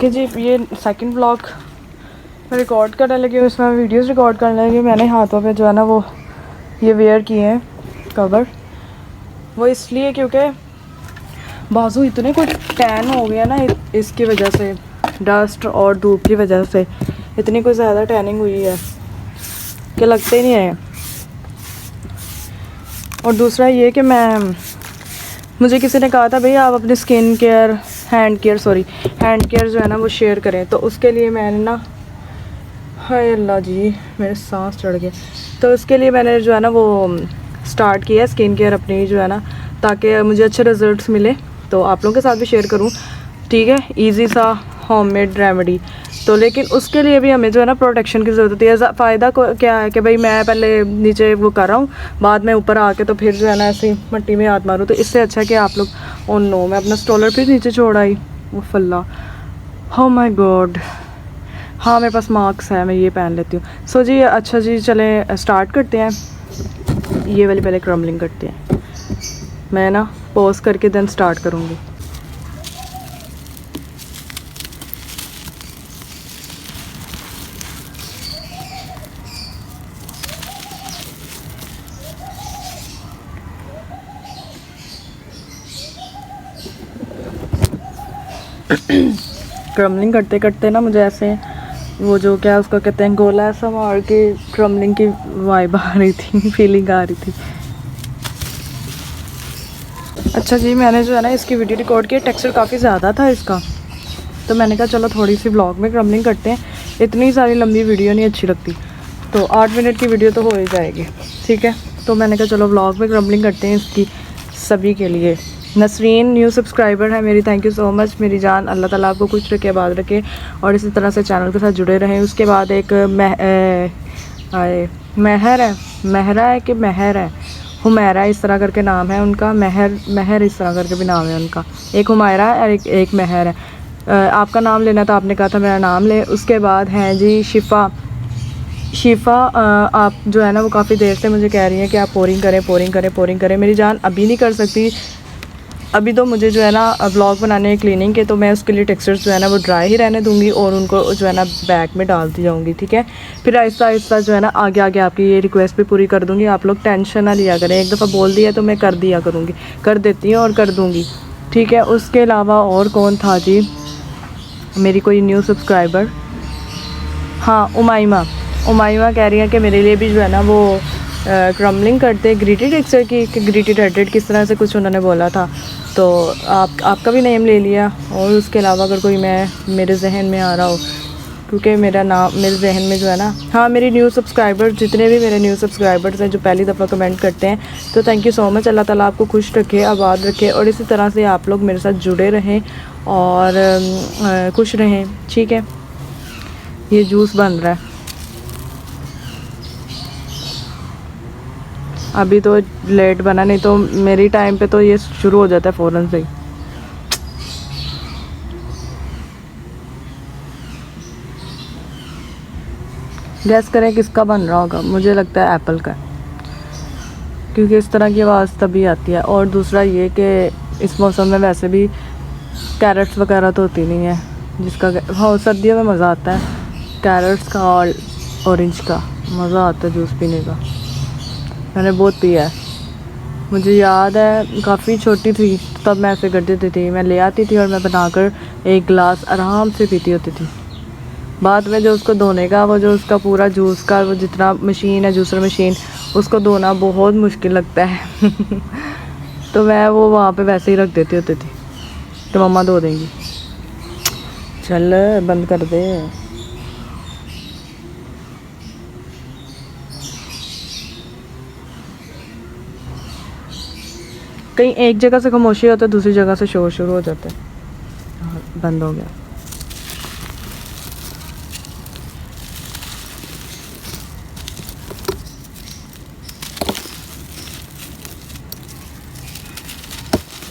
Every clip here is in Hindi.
कि जी ये सेकंड ब्लॉग मैं रिकॉर्ड करने लगी हूँ, इसमें वीडियोस रिकॉर्ड करने लगी हूँ। मैंने हाथों पे जो है ना वो ये वेयर किए हैं कवर, वो इसलिए क्योंकि बाजू इतने कुछ टैन हो गया ना इसकी वजह से, डस्ट और धूप की वजह से इतनी कुछ ज़्यादा टैनिंग हुई है कि लगते ही नहीं है। और दूसरा ये कि मुझे किसी ने कहा था भाई आप अपनी स्किन केयर हैंड केयर जो है ना वो शेयर करें, तो उसके लिए मैंने ना, हाय अल्लाह जी मेरे सांस चढ़ गया, तो उसके लिए मैंने जो है ना वो स्टार्ट किया स्किन केयर अपनी जो है ना, ताकि मुझे अच्छे रिजल्ट्स मिले तो आप लोगों के साथ भी शेयर करूं। ठीक है, इजी सा होममेड रेमेडी। तो लेकिन उसके लिए भी हमें जो है ना प्रोटेक्शन की ज़रूरत है। फ़ायदा क्या है कि भाई मैं पहले नीचे वो कर रहा हूँ, बाद में ऊपर आके तो फिर जो है ना ऐसे मिट्टी में हाथ मारूँ, तो इससे अच्छा कि आप लोग ओन नो मैं अपना स्टॉलर फिर नीचे छोड़ आई। वो फल्ला, हो माई गॉड, हाँ मेरे पास मार्क्स है, मैं ये पहन लेती हूँ। सो जी अच्छा जी, चलें स्टार्ट करते हैं। ये वाली पहले क्रम्बलिंग करते हैं, मैं ना पॉज करके देन स्टार्ट करूँगी। क्रम्बलिंग करते करते ना मुझे ऐसे वो जो क्या उसको कहते हैं गोला ऐसा मार के क्रम्बलिंग की वाइब आ रही थी, फीलिंग आ रही थी। अच्छा जी, मैंने जो है ना इसकी वीडियो रिकॉर्ड की, टेक्सचर काफ़ी ज़्यादा था इसका, तो मैंने कहा चलो थोड़ी सी व्लॉग में क्रम्बलिंग करते हैं। इतनी सारी लंबी वीडियो नहीं अच्छी लगती, तो 8 मिनट की वीडियो तो हो ही जाएगी। ठीक है, तो मैंने कहा चलो व्लॉग में क्रम्बलिंग करते हैं इसकी सभी के लिए। नसरीन न्यू सब्सक्राइबर है मेरी, थैंक यू सो मच मेरी जान। अल्लाह ताला आपको खुश रखे, आबाद रखे और इसी तरह से चैनल के साथ जुड़े रहें। उसके बाद एक महर है, महरा है कि महर है, हुमैरा इस तरह करके नाम है उनका, महर इस तरह करके भी नाम है उनका। एक हुमैरा है और एक महर है। आपका नाम लेना था, आपने कहा था मेरा नाम ले। उसके बाद हैं जी शिफ़ा, आप जो है ना वो काफ़ी देर से मुझे कह रही हैं कि आप पोरिंग करें। मेरी जान अभी नहीं कर सकती, अभी तो मुझे जो है ना व्लॉग बनाने हैं क्लीनिंग के, तो मैं उसके लिए टेक्सचर्स जो है ना वो ड्राई ही रहने दूंगी और उनको जो है ना बैग में डालती जाऊंगी। ठीक है, फिर आहिस्ता आहिस्ता जो है ना आगे आगे आपकी ये रिक्वेस्ट भी पूरी कर दूंगी। आप लोग टेंशन ना लिया करें, एक दफ़ा बोल दिया तो मैं कर दिया करूँगी, कर देती हूँ और कर दूँगी। ठीक है, उसके अलावा और कौन था जी मेरी कोई न्यू सब्सक्राइबर? हाँ, उमाइमा कह रही है कि मेरे लिए भी जो है ना वो क्रम्बलिंग करते ग्रीटेड टेक्सचर की, ग्रीटेड हेडेड किस तरह से कुछ उन्होंने बोला था, तो आपका भी नेम ले लिया। और उसके अलावा अगर कोई मेरे जहन में आ रहा हो, क्योंकि मेरा नाम मेरे जहन में जो है ना, हाँ मेरी न्यू सब्सक्राइबर, जितने भी मेरे न्यू सब्सक्राइबर्स हैं जो पहली दफ़ा कमेंट करते हैं, तो थैंक यू सो मच। अल्लाह ताला आपको खुश रखे, आबाद रखे और इसी तरह से आप लोग मेरे साथ जुड़े रहें और खुश रहें। ठीक है, ये जूस बन रहा है अभी तो लेट बना, नहीं तो मेरी टाइम पे तो ये शुरू हो जाता है फ़ौरन से ही। गैस करें किसका बन रहा होगा, मुझे लगता है एप्पल का, क्योंकि इस तरह की आवाज़ तभी आती है। और दूसरा ये कि इस मौसम में वैसे भी कैरेट्स वगैरह तो होती नहीं है, जिसका हाँ सर्दियों में मज़ा आता है, कैरेट्स का और ऑरेंज का मज़ा आता है जूस पीने का। मैंने बहुत पिया है, मुझे याद है काफ़ी छोटी थी तब मैं ऐसे कर देती थी, मैं ले आती थी और मैं बनाकर एक गिलास आराम से पीती होती थी। बाद में जो उसको धोने का वो जो उसका पूरा जूस का वो जितना मशीन है, जूसर मशीन, उसको धोना बहुत मुश्किल लगता है तो मैं वो वहाँ पे वैसे ही रख देती होती थी, तो मम्मा धो देंगी। चल बंद कर दे। कहीं एक जगह से खामोशी होता है, दूसरी जगह से शोर शुरू हो जाता है। बंद हो गया।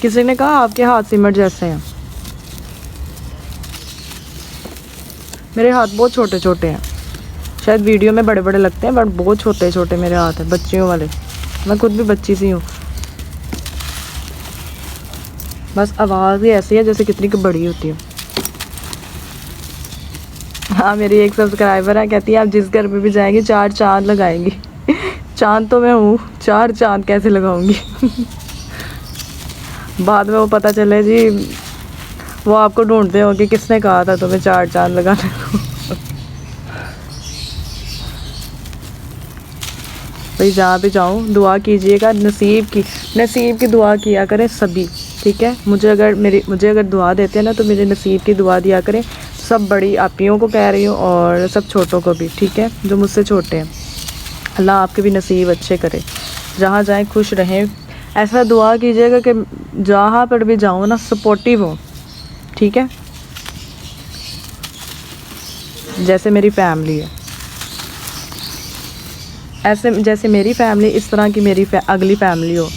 किसी ने कहा आपके हाथ सीमेंट जैसे हैं, मेरे हाथ बहुत छोटे छोटे हैं, शायद वीडियो में बड़े बड़े लगते हैं बट बहुत छोटे छोटे मेरे हाथ हैं, बच्चियों वाले। मैं खुद भी बच्ची सी हूँ, बस आवाज़ ही ऐसी है जैसे कितनी की बड़ी होती है। हाँ, मेरी एक सब्सक्राइबर है, कहती है आप जिस घर में भी जाएंगी 4 चाँद लगाएंगी। चाँद तो मैं हूँ, 4 चाँद कैसे लगाऊंगी। बाद में वो पता चले जी, वो आपको ढूंढते हो कि किसने कहा था तुम्हें 4 चाँद लगाने को। भाई जहाँ भी जाऊँ दुआ कीजिएगा, नसीब की दुआ किया करें सभी, ठीक है। मुझे अगर दुआ देते हैं ना तो मेरे नसीब की दुआ दिया करें। सब बड़ी आपियों को कह रही हूँ और सब छोटों को भी, ठीक है, जो मुझसे छोटे हैं। अल्लाह आपके भी नसीब अच्छे करे, जहाँ जाएं खुश रहें। ऐसा दुआ कीजिएगा कि जहाँ पर भी जाऊँ ना सपोर्टिव हो, ठीक है, जैसे मेरी फैमिली है, ऐसे जैसे मेरी फैमिली, इस तरह की मेरी अगली फैमिली हो।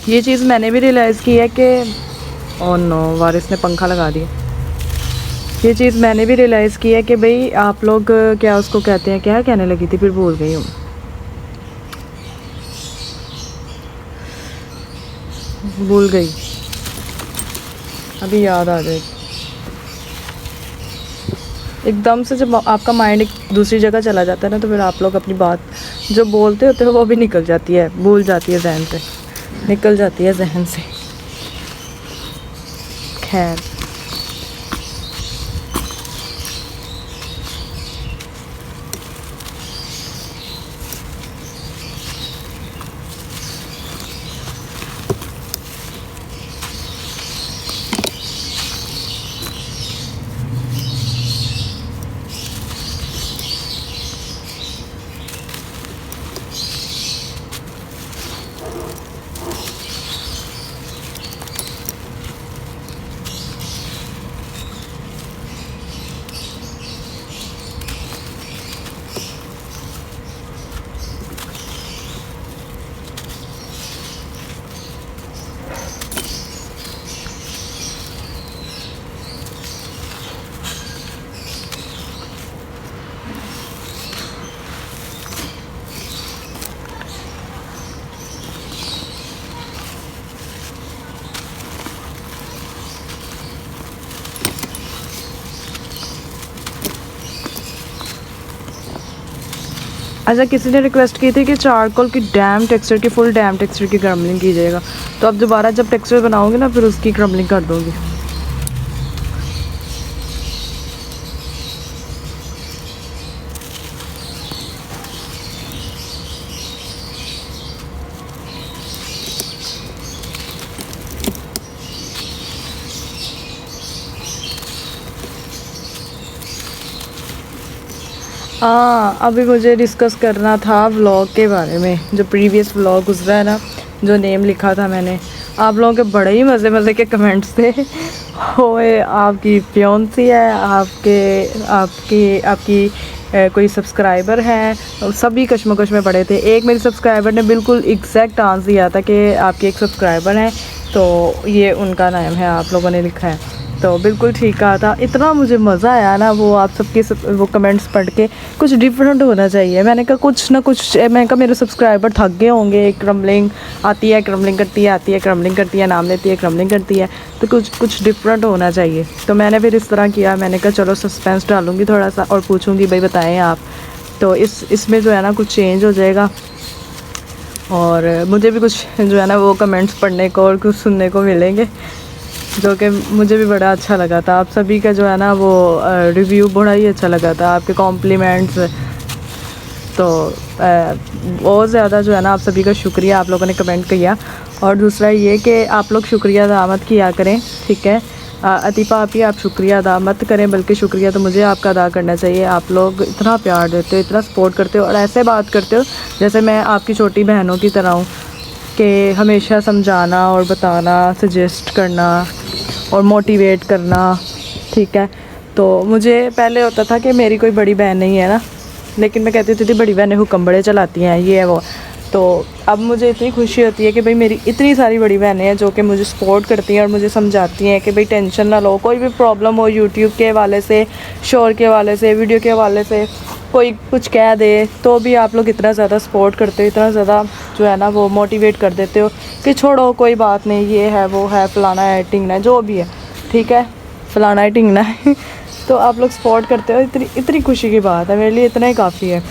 ये चीज़ मैंने भी रियलाइज़ की है कि ओह नो, वारिस ने पंखा लगा दिया। ये चीज़ मैंने भी रियलाइज़ की है कि भाई आप लोग क्या उसको कहते हैं, क्या कहने लगी थी फिर भूल गई हूँ, भूल गई, अभी याद आ जाएगी। एकदम से जब आपका माइंड एक दूसरी जगह चला जाता है ना, तो फिर आप लोग अपनी बात जो बोलते होते हो वो भी निकल जाती है, भूल जाती है जहन से, निकल जाती है जहन से। खैर, अच्छा, किसी ने रिक्वेस्ट की थी कि चारकोल की डैम टेक्सचर की फुल डैम टेक्सचर की क्रम्बलिंग कीजिएगा, तो अब दोबारा जब टेक्सचर बनाऊंगी ना फिर उसकी क्रम्बलिंग कर दूंगी। हाँ, अभी मुझे डिस्कस करना था व्लॉग के बारे में, जो प्रीवियस व्लॉग गुजरा है ना, जो नेम लिखा था मैंने। आप लोगों के बड़े ही मज़े मज़े के कमेंट्स थे। ओए आपकी फियोंसी है, आपकी कोई सब्सक्राइबर है, सभी कश्मकश में पड़े थे। एक मेरी सब्सक्राइबर ने बिल्कुल एग्जैक्ट आंसर दिया था कि आपकी एक सब्सक्राइबर है, तो ये उनका नाम है, आप लोगों ने लिखा है, तो बिल्कुल ठीक कहा था। इतना मुझे मज़ा आया ना वो आप सबके वो कमेंट्स पढ़ के। कुछ डिफरेंट होना चाहिए, मैंने कहा कुछ ना कुछ, मैंने कहा मेरे सब्सक्राइबर थक गए होंगे, क्रम्बलिंग आती है, क्रम्बलिंग करती है, आती है, क्रम्बलिंग करती है, नाम लेती है, क्रम्बलिंग करती है, तो कुछ डिफरेंट होना चाहिए। तो मैंने फिर इस तरह किया, मैंने कहा चलो सस्पेंस डालूँगी थोड़ा सा और पूछूँगी भाई बताएँ आप, तो इसमें जो है ना कुछ चेंज हो जाएगा और मुझे भी कुछ जो है ना वो कमेंट्स पढ़ने को और कुछ सुनने को मिलेंगे, जो कि मुझे भी बड़ा अच्छा लगा था। आप सभी का जो है ना वो रिव्यू बड़ा ही अच्छा लगा था, आपके कॉम्प्लीमेंट्स, तो बहुत ज़्यादा जो है ना आप सभी का शुक्रिया, आप लोगों ने कमेंट किया। और दूसरा ये कि आप लोग शुक्रिया अदा मत किया करें, ठीक है। अतीफ़ा आप ही आप शुक्रिया अदा मत करें, बल्कि शुक्रिया तो मुझे आपका अदा करना चाहिए। आप लोग इतना प्यार देते हो, इतना सपोर्ट करते हो और ऐसे बात करते हो जैसे मैं आपकी छोटी बहनों की तरह हूँ, कि हमेशा समझाना और बताना, सजेस्ट करना और मोटिवेट करना, ठीक है। तो मुझे पहले होता था कि मेरी कोई बड़ी बहन नहीं है ना, लेकिन मैं कहती थी बड़ी बहनें हुक्म बड़े चलाती हैं, ये है वो। तो अब मुझे इतनी खुशी होती है कि भाई मेरी इतनी सारी बड़ी बहनें हैं जो कि मुझे सपोर्ट करती हैं और मुझे समझाती हैं कि भाई टेंशन ना लो, कोई भी प्रॉब्लम हो यूट्यूब के हवाले से, शोर के हवाले से, वीडियो के हवाले से, कोई कुछ कह दे तो भी आप लोग इतना ज़्यादा सपोर्ट करते हो, इतना ज़्यादा जो है ना वो मोटिवेट कर देते हो कि छोड़ो कोई बात नहीं, ये है वो है, फलाना है टिंगना है, जो भी है ठीक है, फलाना है टिंगना है तो आप लोग सपोर्ट करते हो, इतनी इतनी खुशी की बात है, मेरे लिए इतना ही काफ़ी है।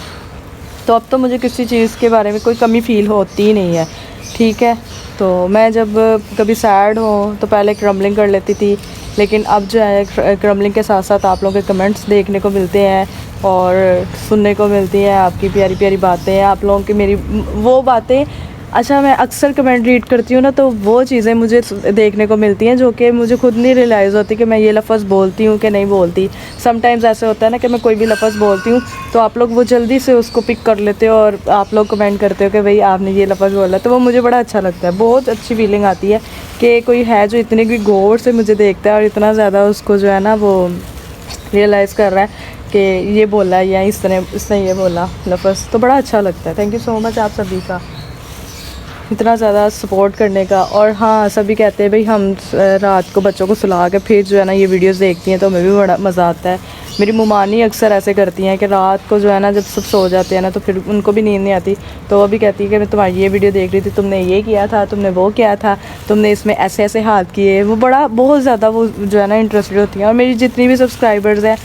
तो अब तो मुझे किसी चीज़ के बारे में कोई कमी फ़ील होती ही नहीं है, ठीक है। तो मैं जब कभी सैड हूँ तो पहले क्रम्बलिंग कर लेती थी, लेकिन अब जो है क्रम्बलिंग के साथ साथ आप लोगों के कमेंट्स देखने को मिलते हैं और सुनने को मिलती हैं, आपकी प्यारी प्यारी बातें, आप लोगों की मेरी वो बातें। अच्छा, मैं अक्सर कमेंट रीड करती हूँ ना, तो वो चीज़ें मुझे देखने को मिलती हैं जो कि मुझे खुद नहीं रियलाइज़ होती कि मैं ये लफ्ज़ बोलती हूँ कि नहीं बोलती। समटाइम्स ऐसे होता है ना कि मैं कोई भी लफ्ज़ बोलती हूँ तो आप लोग वो जल्दी से उसको पिक कर लेते हो और आप लोग कमेंट करते हो कि भाई आपने ये लफ्ज़ बोला, तो वो मुझे बड़ा अच्छा लगता है। बहुत अच्छी फीलिंग आती है कि कोई है जो इतने भी गौर से मुझे देखता है और इतना ज़्यादा उसको जो है ना वो रियलाइज़ कर रहा है कि ये बोला या इसने ये बोला लफ्ज़, तो बड़ा अच्छा लगता है। थैंक यू सो मच आप सभी का इतना ज़्यादा सपोर्ट करने का। और हाँ, सभी कहते हैं भाई हम रात को बच्चों को सुला के फिर जो है ना ये वीडियोस देखती हैं तो हमें भी बड़ा मज़ा आता है। मेरी मुमानी अक्सर ऐसे करती हैं कि रात को जो है ना जब सब सो जाते हैं ना तो फिर उनको भी नींद नहीं आती, तो वो भी कहती है कि मैं तुम्हारी ये वीडियो देख रही थी, तुमने ये किया था, तुमने वो किया था, तुमने इसमें ऐसे ऐसे हाथ किए। वो बहुत ज़्यादा वो जो है ना इंटरेस्टेड होती हैं। और मेरी जितनी भी सब्सक्राइबर्स हैं,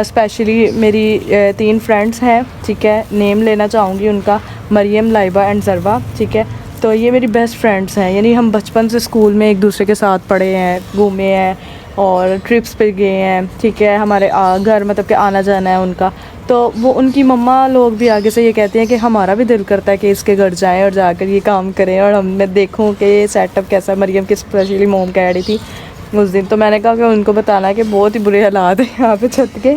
स्पेशली मेरी 3 फ्रेंड्स हैं, ठीक है, नेम लेना चाहूँगी उनका, मरियम, लाइबा एंड ज़रवा, ठीक है। तो ये मेरी बेस्ट फ्रेंड्स हैं, यानी हम बचपन से स्कूल में एक दूसरे के साथ पढ़े हैं, घूमे हैं और ट्रिप्स पे गए हैं, ठीक है। हमारे घर मतलब कि आना जाना है उनका, तो वो उनकी मम्मा लोग भी आगे से ये कहते हैं कि हमारा भी दिल करता है कि इसके घर जाएं और जाकर ये काम करें और मैं देखूं कि ये सेटअप कैसा है। मरियम की स्पेशली मोम कह रही थी उस दिन, तो मैंने कहा कि उनको बताना है कि बहुत ही बुरे हालात हैं यहाँ पे छत के,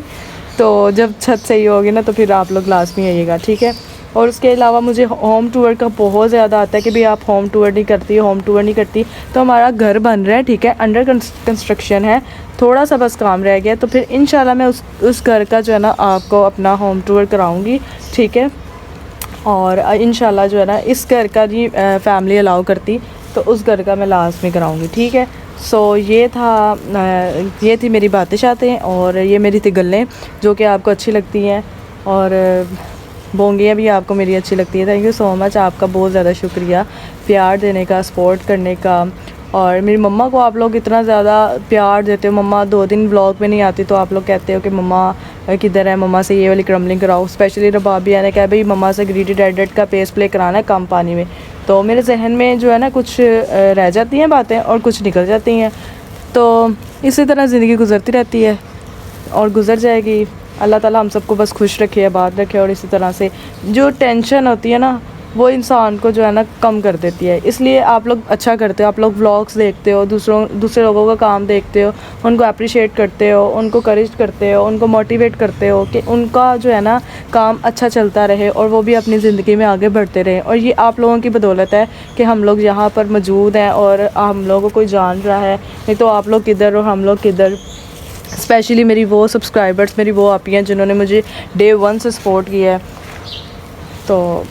तो जब छत सही होगी ना तो फिर आप लोग लाजमी आइएगा, ठीक है। और उसके अलावा मुझे होम टूर का बहुत ज़्यादा आता है कि भाई आप होम टूर नहीं करती, होम टूर नहीं करती। तो हमारा घर बन रहा है, ठीक है, अंडर कंस्ट्रक्शन है, थोड़ा सा बस काम रह गया, तो फिर इंशाल्लाह मैं उस घर का जो है ना आपको अपना होम टूर कराऊंगी, ठीक है। और इंशाल्लाह जो है ना इस घर का जी फैमिली अलाउ करती तो उस घर का मैं लाजमी कराऊंगी, ठीक है। सो ये थी मेरी बातें शातें और ये मेरी थी गल्लें जो कि आपको अच्छी लगती हैं और बोंगियाँ भी आपको मेरी अच्छी लगती है। थैंक यू सो मच, आपका बहुत ज़्यादा शुक्रिया प्यार देने का, सपोर्ट करने का। और मेरी मम्मा को आप लोग इतना ज़्यादा प्यार देते हो, मम्मा 2 दिन व्लॉग में नहीं आती तो आप लोग कहते हो कि मम्मा किधर है, मम्मा से ये वाली क्रम्बलिंग कराओ। स्पेशली रबाबिया ने कहा भाई मम्मा से ग्रीडी एडिट का पेस प्ले कराना है कम पानी में, तो मेरे जहन में जो है ना कुछ रह जाती हैं बातें और कुछ निकल जाती हैं, तो इसी तरह ज़िंदगी गुजरती रहती है और गुजर जाएगी। अल्लाह ताला हम सबको बस खुश रखे, आबाद रखे और इसी तरह से जो टेंशन होती है ना वो इंसान को जो है ना कम कर देती है। इसलिए आप लोग अच्छा करते हो, आप लोग व्लॉग्स देखते हो, दूसरे लोगों का काम देखते हो, उनको अप्रिशिएट करते हो, उनको करेज करते हो, उनको मोटिवेट करते हो कि उनका जो है ना काम अच्छा चलता रहे और वो भी अपनी ज़िंदगी में आगे बढ़ते रहें। और ये आप लोगों की बदौलत है कि हम लोग यहाँ पर मौजूद हैं और हम लोगों को कोई जान रहा है, नहीं तो आप लोग किधर और हम लोग किधर। स्पेशली मेरी वो सब्सक्राइबर्स, मेरी वो आपी हैं जिन्होंने मुझे डे 1 से सपोर्ट किया है, तो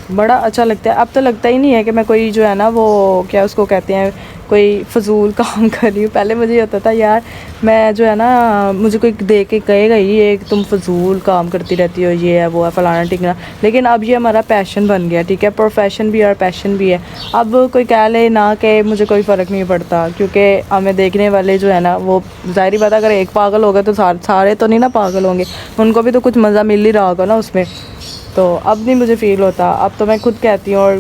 बड़ा अच्छा लगता है। अब तो लगता ही नहीं है कि मैं कोई जो है ना वो क्या उसको कहते हैं कोई फ़जूल काम कर रही हूँ। पहले मुझे ये होता था यार मैं जो है ना मुझे कोई देख के कहेगा ये तुम फ़जूल काम करती रहती हो, ये है वो है फलाना टिकना, लेकिन अब ये हमारा पैशन बन गया, ठीक है, प्रोफेशन भी और पैशन भी है। अब कोई कह ले ना कि मुझे कोई फ़र्क नहीं पड़ता, क्योंकि हमें देखने वाले जो है ना वो ज़ाहिर बात अगर एक पागल होगा तो सारे तो नहीं ना पागल होंगे, उनको भी तो कुछ मज़ा मिल ही रहा होगा ना उसमें। तो अब नहीं मुझे फ़ील होता, अब तो मैं खुद कहती हूँ और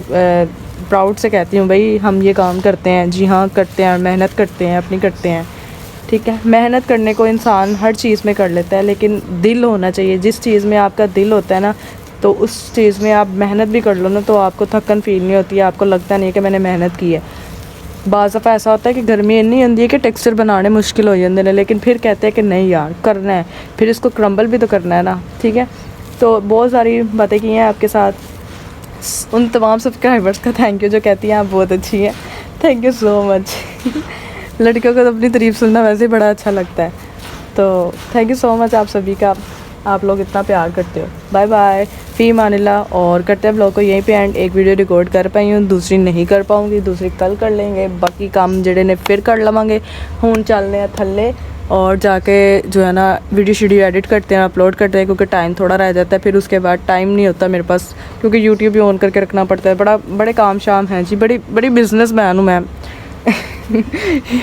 प्राउड से कहती हूँ भाई हम ये काम करते हैं, जी हाँ करते हैं, मेहनत करते हैं, अपनी करते हैं, ठीक है। मेहनत करने को इंसान हर चीज़ में कर लेता है, लेकिन दिल होना चाहिए। जिस चीज़ में आपका दिल होता है ना तो उस चीज़ में आप मेहनत भी कर लो ना तो आपको थकन फील नहीं होती है, आपको लगता नहीं है कि मैंने मेहनत की है। बाज़ दफ़ा ऐसा होता है कि गर्मी इतनी आती है कि टेक्सचर बनाने मुश्किल हो जाते हैं, लेकिन फिर कहते हैं कि नहीं यार करना है, फिर इसको क्रम्बल भी तो करना है ना, ठीक है। तो बहुत सारी बातें की हैं आपके साथ, उन तमाम सब्सक्राइबर्स का थैंक यू जो कहती हैं आप बहुत अच्छी हैं, थैंक यू सो मच। लड़कियों को तो अपनी तारीफ़ सुनना वैसे ही बड़ा अच्छा लगता है, तो थैंक यू सो मच आप सभी का। आप लोग इतना प्यार करते हो। बाय बाय, फ़ी मानिल्लाह। और करते हैं ब्लॉग को यहीं पे एंड। एक वीडियो रिकॉर्ड कर पाई हूँ, दूसरी नहीं कर पाऊँगी, दूसरी कल कर लेंगे, बाकी काम जड़े ने फिर कर लवांगे। हूँ चलने हैं थल्ले और जाके जो है ना वीडियो एडिट करते हैं, अपलोड करते हैं, क्योंकि टाइम थोड़ा रह जाता है। फिर उसके बाद टाइम नहीं होता मेरे पास, क्योंकि यूट्यूब भी ऑन करके रखना पड़ता है। बड़े काम शाम हैं जी, बड़ी बिज़नेस मैन हूँ मैं।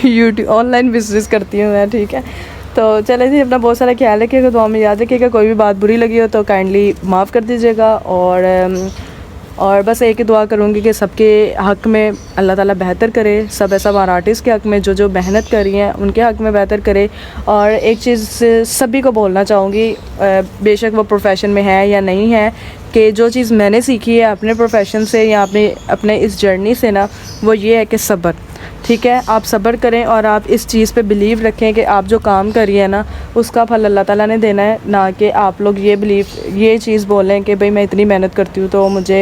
यूट्यूब ऑनलाइन बिजनेस करती हूँ मैं, ठीक है। तो चले जी, अपना बहुत सारा ख्याल रखिएगा, दुआ में याद रखिएगा। कोई भी बात बुरी लगी हो तो काइंडली माफ़ कर दीजिएगा। और बस एक ही दुआ करूँगी कि सबके हक़ में अल्लाह ताला बेहतर करे, सब ऐसा हमारे आर्टिस्ट के हक़ में जो मेहनत कर रही हैं उनके हक़ में बेहतर करे। और एक चीज़ सभी को बोलना चाहूँगी, बेशक वो प्रोफेशन में है या नहीं है, कि जो चीज़ मैंने सीखी है अपने प्रोफेशन से या अपने इस जर्नी से ना, वो ये है कि सब्र, ठीक है। आप सब्र करें और आप इस चीज़ पे बिलीव रखें कि आप जो काम करिए ना उसका फल अल्लाह ताला ने देना है, ना कि आप लोग ये चीज़ बोलें कि भाई मैं इतनी मेहनत करती हूँ तो मुझे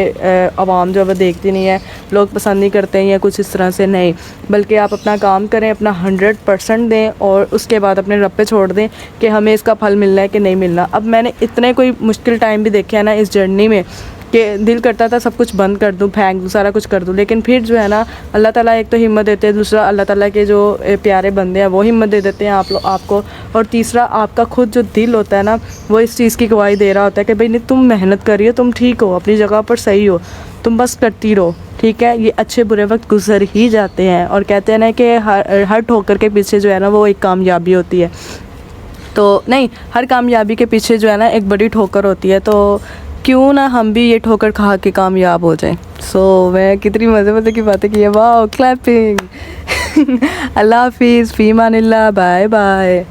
आवाम जो है वो देखती नहीं है, लोग पसंद नहीं करते हैं या कुछ इस तरह से। नहीं, बल्कि आप अपना काम करें, अपना 100% दें और उसके बाद अपने रब पे छोड़ दें कि हमें इसका फल मिलना है कि नहीं मिलना। अब मैंने इतने कोई मुश्किल टाइम भी देखे हैं ना इस जर्नी में कि दिल करता था सब कुछ बंद कर दूं, फेंक दूं, सारा कुछ कर दूं, लेकिन फिर जो है ना अल्लाह ताला एक तो हिम्मत देते हैं, दूसरा अल्लाह ताला के जो प्यारे बंदे हैं वो हिम्मत दे देते हैं आपको, और तीसरा आपका खुद जो दिल होता है ना वो इस चीज़ की गवाही दे रहा होता है कि भाई नहीं, तुम मेहनत कर रही हो, तुम ठीक हो, अपनी जगह पर सही हो, तुम बस करती रहो, ठीक है। ये अच्छे बुरे वक्त गुजर ही जाते हैं, और कहते हैं ना कि हर ठोकर के पीछे जो है ना वो एक कामयाबी होती है। तो नहीं, हर कामयाबी के पीछे जो है ना एक बड़ी ठोकर होती है, तो क्यों ना हम भी ये ठोकर खा के कामयाब हो जाएं। मैं कितनी मज़े की बातें की है, वाह, क्लैपिंग। अल्लाह हाफिज़, फ़ी मानिल्लाह, बाय बाय।